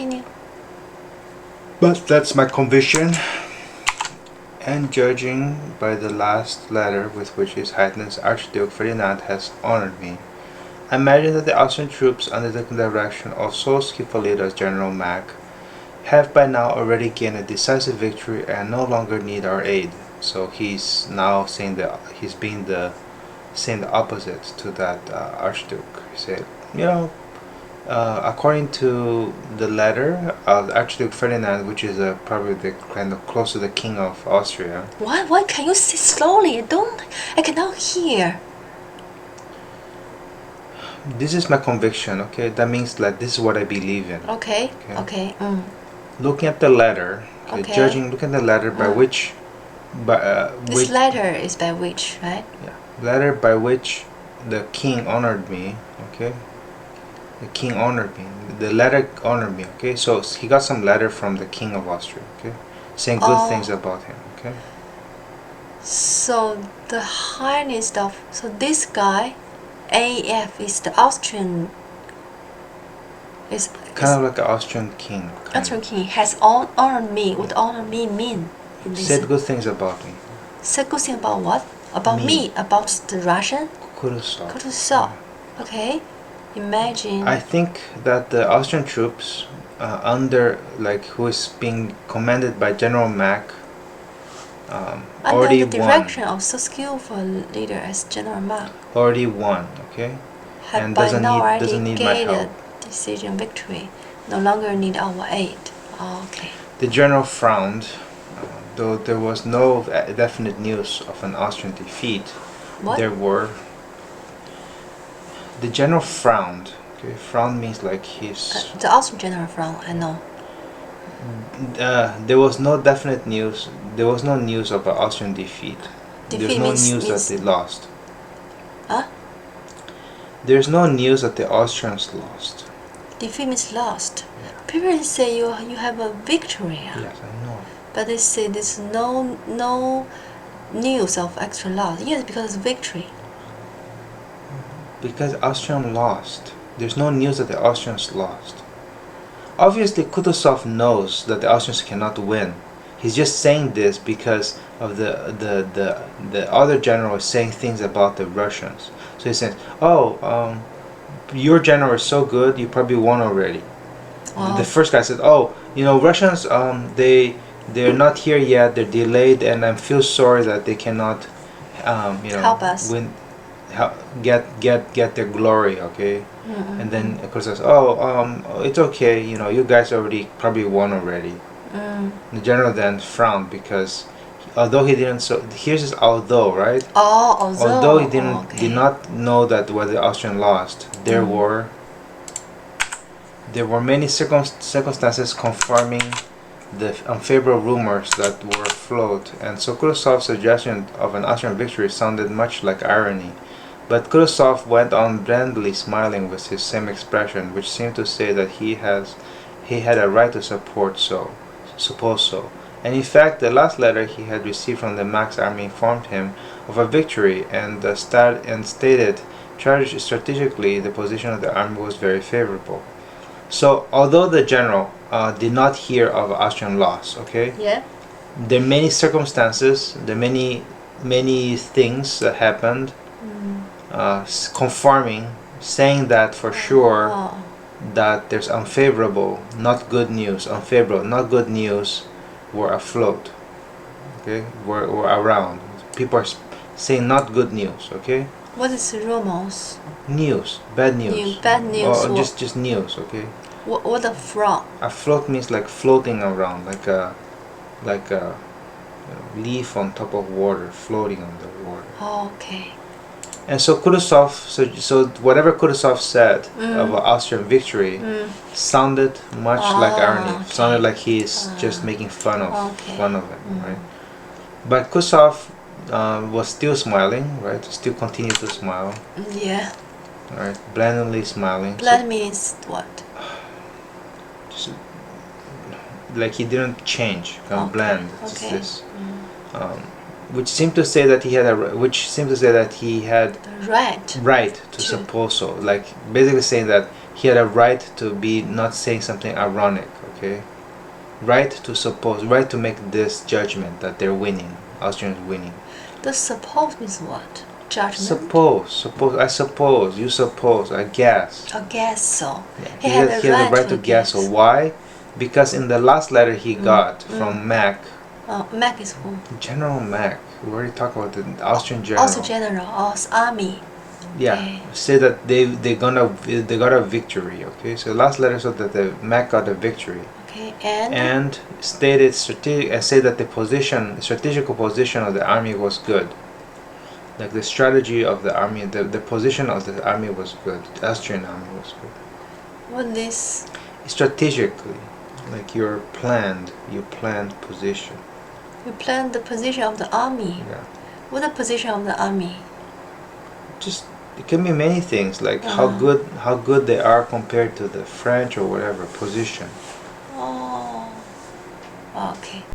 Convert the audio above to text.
Continue. But that's my conviction, and judging by the last letter with which His Highness Archduke Ferdinand has honored me, I imagine that the Austrian troops under the direction of so skillful leader as General Mack have by now already gained a decisive victory and no longer need our aid. So he's now saying that he's being saying the opposite to that Archduke. He said, according to the letter of Archduke Ferdinand, which is probably the kind of close to the king of Austria. Why can you say slowly? I cannot hear. This is my conviction, okay? That means like this is what I believe in. Okay. Looking at the letter, looking at the letter by which... this letter is by which, right? Yeah, letter by which the king honored me, okay? The king honored me. The letter honored me, okay? So he got some letter from the king of Austria, okay? Saying good things about him, okay? So the highest of... So this guy, AF, is the Austrian... Kind of like an Austrian king. Austrian king has honored me. What honor me mean? Said good things about me. Said good things about what? About me? About the Russian? Kutúzov. Okay. Imagine. I think that the Austrian troops who is being commanded by General Mack already under the direction of so skillful leader as General Mack. Already won, okay? And doesn't need my help. Decision victory. No longer need our aid. Okay. The general frowned, though there was no definite news of an Austrian defeat. What? The general frowned. Okay, frown means like he's... the Austrian general frowned, I know. There was no definite news. There was no news of an Austrian defeat. There's no news that they lost. Huh? There's no news that the Austrians lost. Defeat means lost. Yeah. People say you have a victory. Yes, I know. But they say there's no news of actual loss. Yes, because it's victory. Because Austrian lost. There's no news that the Austrians lost. Obviously, Kutúzov knows that the Austrians cannot win. He's just saying this because of the other general is saying things about the Russians. So he says, your general is so good, you probably won already. Wow. The first guy said, Russians, they're not here yet, they're delayed, and I feel sorry that they cannot, help us win, get their glory, okay? Mm-hmm. And then of course says, it's okay, you guys already probably won already. The general then frowned because although he didn't, so here's his although, right? Although he did not know that what the Austrian lost, there were many circumstances confirming the unfavorable rumors that were afloat, and so Kutúzov's suggestion of an Austrian victory sounded much like irony. But Kutúzov went on blandly smiling with his same expression, which seemed to say that he had a right to suppose so. And in fact, the last letter he had received from the Mack's army informed him of a victory and stated strategically the position of the army was very favorable. So, although the general did not hear of Austrian loss, okay? Yeah. There are many circumstances, there are many things that happened, confirming, saying that for sure that there's unfavorable, not good news, unfavorable, not good news were afloat, okay, were around. People are saying not good news, okay? What is rumors? News, bad news. Bad news. Or just news, okay? What a float? Afloat means like floating around, like a leaf on top of water, floating on the water. Okay. And so Kutúzov, so whatever Kutúzov said about Austrian victory sounded much like irony. Okay. Sounded like he's just making fun of it, right? But Kutúzov was still smiling, right? Still continued to smile. Yeah. Right, blandly smiling. Bland means what? Just like he didn't change, kind of bland. Just Okay. this. Which seemed to say that he had the right to suppose so. Like basically saying that he had a right to be not saying something ironic, okay? Right to make this judgment that they're winning, Austrians winning. The suppose means what? Judgment? Suppose, I suppose, you suppose, I guess. I guess so. Yeah. He had the right to guess. So why? Because in the last letter he got from Mack. Mack is who? General Mack. We already talked about the Austrian general. Austrian general, army. Yeah, Okay. say that they got a victory. Okay, so the last letter said that the Mack got a victory. Okay, and stated say that the strategical position of the army was good. Like the strategy of the army, the position of the army was good. The Austrian army was good. What this? Strategically, like your planned position. You plan the position of the army. Yeah. What the position of the army? Just it can be many things, like how good they are compared to the French or whatever position. Oh. Okay.